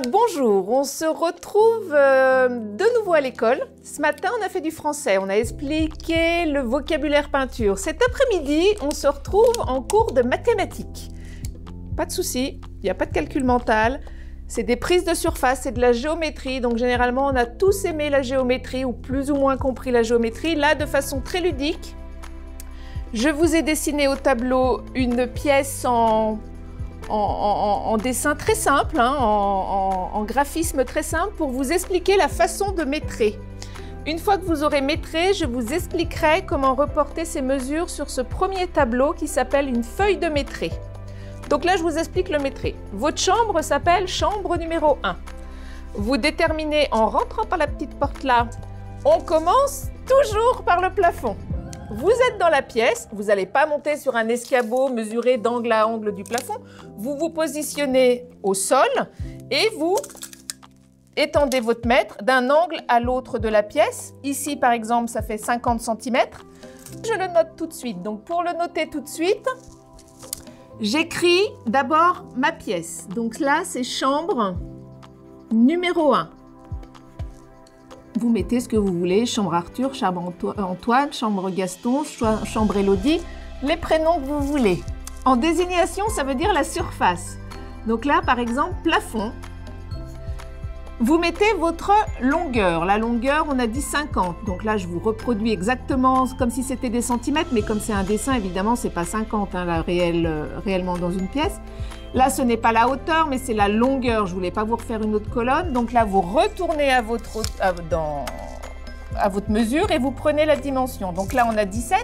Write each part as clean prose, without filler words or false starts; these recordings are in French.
Bonjour, on se retrouve de nouveau à l'école. Ce matin, on a fait du français, on a expliqué le vocabulaire peinture. Cet après-midi, on se retrouve en cours de mathématiques. Pas de souci, il n'y a pas de calcul mental. C'est des prises de surface, c'est de la géométrie. Donc généralement, on a tous aimé la géométrie ou plus ou moins compris la géométrie. Là, de façon très ludique, je vous ai dessiné au tableau une pièce en dessin très simple, hein, en graphisme très simple pour vous expliquer la façon de métrer. Une fois que vous aurez métré, je vous expliquerai comment reporter ces mesures sur ce premier tableau qui s'appelle une feuille de métré. Donc là, je vous explique le métré. Votre chambre s'appelle chambre numéro 1. Vous déterminez en rentrant par la petite porte là, on commence toujours par le plafond. Vous êtes dans la pièce, vous n'allez pas monter sur un escabeau mesuré d'angle à angle du plafond. Vous vous positionnez au sol et vous étendez votre mètre d'un angle à l'autre de la pièce. Ici, par exemple, ça fait 50 cm. Je le note tout de suite. Donc, pour le noter tout de suite, j'écris d'abord ma pièce. Donc là, c'est chambre numéro 1. Vous mettez ce que vous voulez, chambre Arthur, chambre Antoine, chambre Gaston, chambre Élodie, les prénoms que vous voulez. En désignation, ça veut dire la surface. Donc là, par exemple, plafond. Vous mettez votre longueur. La longueur, on a dit 50. Donc là, je vous reproduis exactement comme si c'était des centimètres, mais comme c'est un dessin, évidemment, c'est pas 50, hein, réellement dans une pièce. Là, ce n'est pas la hauteur, mais c'est la longueur. Je ne voulais pas vous refaire une autre colonne. Donc là, vous retournez à votre mesure et vous prenez la dimension. Donc là, on a 17.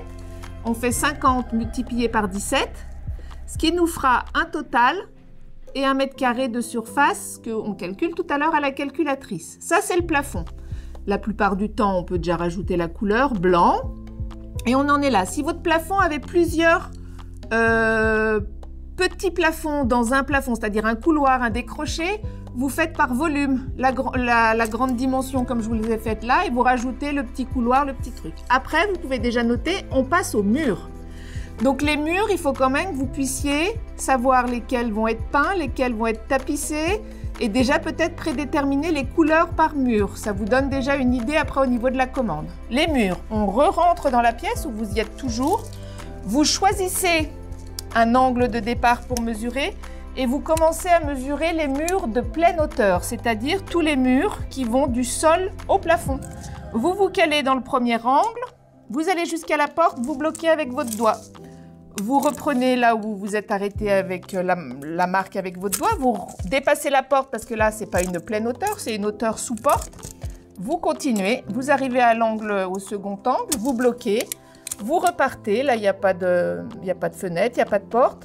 On fait 50 multiplié par 17, ce qui nous fera un total et 1 mètre carré de surface qu'on calcule tout à l'heure à la calculatrice. Ça, c'est le plafond. La plupart du temps, on peut déjà rajouter la couleur blanc. Et on en est là. Si votre plafond avait plusieurs petits plafonds dans un plafond, c'est-à-dire un couloir, un décroché, vous faites par volume la grande dimension comme je vous l'ai faite là et vous rajoutez le petit couloir, le petit truc. Après, vous pouvez déjà noter, on passe aux murs. Donc les murs, il faut quand même que vous puissiez savoir lesquels vont être peints, lesquels vont être tapissés et déjà peut-être prédéterminer les couleurs par mur. Ça vous donne déjà une idée après au niveau de la commande. Les murs, on re-rentre dans la pièce où vous y êtes toujours. Vous choisissez un angle de départ pour mesurer et vous commencez à mesurer les murs de pleine hauteur, c'est-à-dire tous les murs qui vont du sol au plafond. Vous vous calez dans le premier angle, vous allez jusqu'à la porte, vous bloquez avec votre doigt. Vous reprenez là où vous êtes arrêté avec la marque avec votre doigt, vous dépassez la porte parce que là, ce n'est pas une pleine hauteur, c'est une hauteur sous porte. Vous continuez, vous arrivez à l'angle, au second angle, vous bloquez. Vous repartez, là il n'y a pas de fenêtre, il n'y a pas de porte.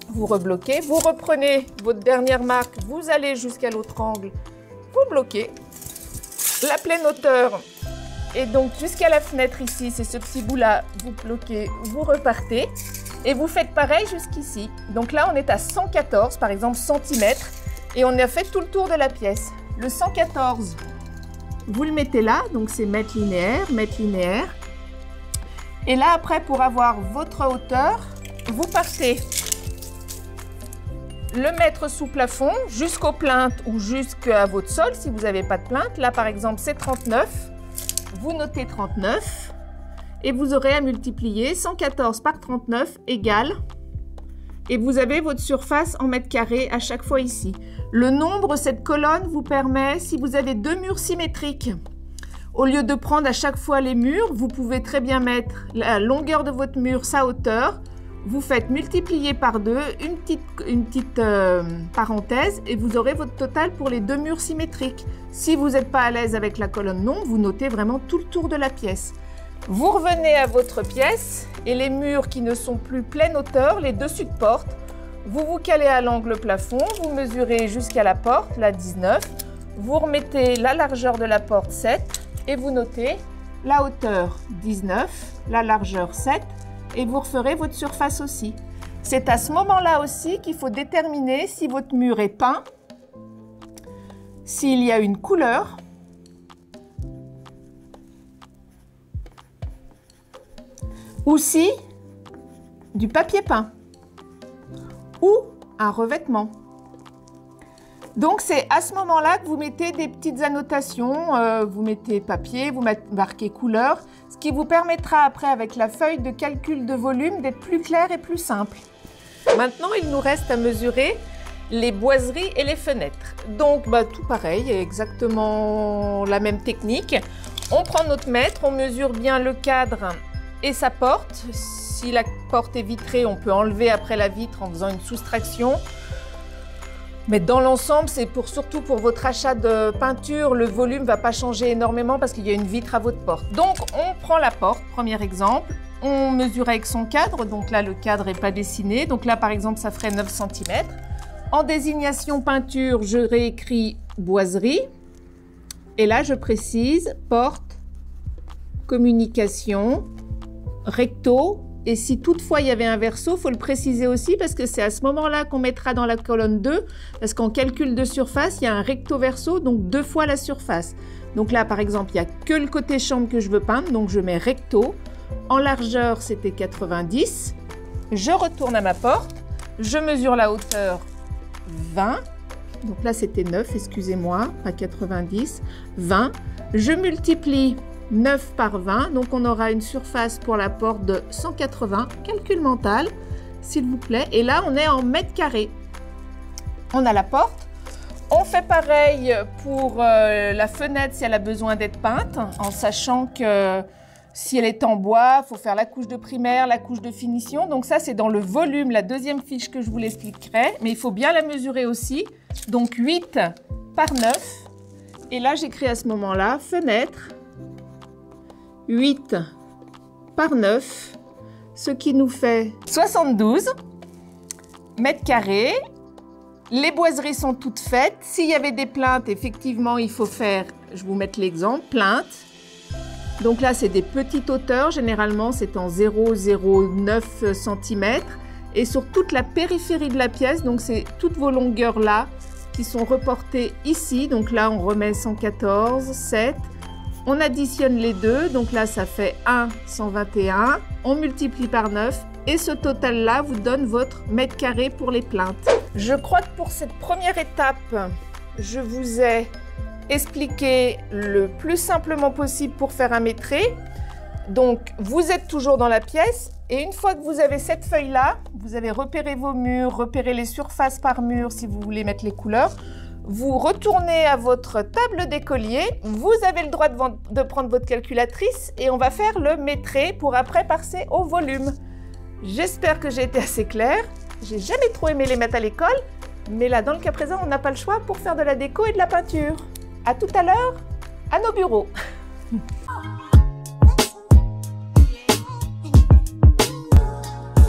Vous rebloquez, vous reprenez votre dernière marque, vous allez jusqu'à l'autre angle, vous bloquez. La pleine hauteur et donc jusqu'à la fenêtre ici, c'est ce petit bout-là, vous bloquez, vous repartez. Et vous faites pareil jusqu'ici. Donc là on est à 114 par exemple centimètres et on a fait tout le tour de la pièce. Le 114, vous le mettez là, donc c'est mètre linéaire, mètre linéaire. Et là, après, pour avoir votre hauteur, vous partez le mètre sous plafond jusqu'aux plaintes ou jusqu'à votre sol si vous n'avez pas de plainte. Là, par exemple, c'est 39. Vous notez 39 et vous aurez à multiplier 114 par 39 égale. Et vous avez votre surface en mètres carrés à chaque fois ici. Le nombre, cette colonne vous permet, si vous avez deux murs symétriques, au lieu de prendre à chaque fois les murs, vous pouvez très bien mettre la longueur de votre mur, sa hauteur. Vous faites multiplier par 2, une petite parenthèse et vous aurez votre total pour les deux murs symétriques. Si vous n'êtes pas à l'aise avec la colonne nombre, vous notez vraiment tout le tour de la pièce. Vous revenez à votre pièce et les murs qui ne sont plus pleine hauteur, les dessus de porte, vous vous calez à l'angle plafond, vous mesurez jusqu'à la porte, la 19. Vous remettez la largeur de la porte 7. Et vous notez la hauteur 19, la largeur 7 et vous referez votre surface aussi. C'est à ce moment-là aussi qu'il faut déterminer si votre mur est peint, s'il y a une couleur ou si du papier peint ou un revêtement. Donc c'est à ce moment-là que vous mettez des petites annotations, vous mettez papier, vous marquez couleur, ce qui vous permettra après avec la feuille de calcul de volume d'être plus clair et plus simple. Maintenant il nous reste à mesurer les boiseries et les fenêtres. Donc tout pareil, exactement la même technique. On prend notre mètre, on mesure bien le cadre et sa porte. Si la porte est vitrée, on peut enlever après la vitre en faisant une soustraction. Mais dans l'ensemble, c'est surtout pour votre achat de peinture, le volume ne va pas changer énormément parce qu'il y a une vitre à votre porte. Donc, on prend la porte, premier exemple, on mesure avec son cadre. Donc là, le cadre n'est pas dessiné. Donc là, par exemple, ça ferait 9 cm. En désignation peinture, je réécris boiserie. Et là, je précise porte, communication, recto. Et si toutefois il y avait un verso, il faut le préciser aussi parce que c'est à ce moment-là qu'on mettra dans la colonne 2, parce qu'en calcul de surface, il y a un recto-verso, donc 2 fois la surface. Donc là, par exemple, il n'y a que le côté chambre que je veux peindre, donc je mets recto. En largeur, c'était 90. Je retourne à ma porte, je mesure la hauteur 20. Donc là, c'était 9, excusez-moi, pas 90, 20. Je multiplie 9 par 20, donc on aura une surface pour la porte de 180, calcul mental, s'il vous plaît. Et là, on est en mètres carrés. On a la porte. On fait pareil pour la fenêtre si elle a besoin d'être peinte, en sachant que si elle est en bois, il faut faire la couche de primaire, la couche de finition. Donc ça, c'est dans le volume, la deuxième fiche que je vous l'expliquerai. Mais il faut bien la mesurer aussi. Donc 8 par 9. Et là, j'écris à ce moment-là, fenêtre, 8 par 9, ce qui nous fait 72 mètres carrés. Les boiseries sont toutes faites. S'il y avait des plaintes, effectivement, il faut faire, je vous mets l'exemple, plainte. Donc là, c'est des petites hauteurs. Généralement, c'est en 0,09 cm. Et sur toute la périphérie de la pièce, donc c'est toutes vos longueurs là qui sont reportées ici. Donc là, on remet 114, 7. On additionne les deux, donc là ça fait 1, 121, on multiplie par 9 et ce total-là vous donne votre mètre carré pour les plaintes. Je crois que pour cette première étape, je vous ai expliqué le plus simplement possible pour faire un métré. Donc vous êtes toujours dans la pièce et une fois que vous avez cette feuille-là, vous avez repéré vos murs, repéré les surfaces par mur si vous voulez mettre les couleurs. Vous retournez à votre table d'écolier, vous avez le droit de prendre votre calculatrice et on va faire le métré pour après passer au volume. J'espère que j'ai été assez claire. J'ai jamais trop aimé les mettre à l'école, mais là, dans le cas présent, on n'a pas le choix pour faire de la déco et de la peinture. À tout à l'heure, à nos bureaux.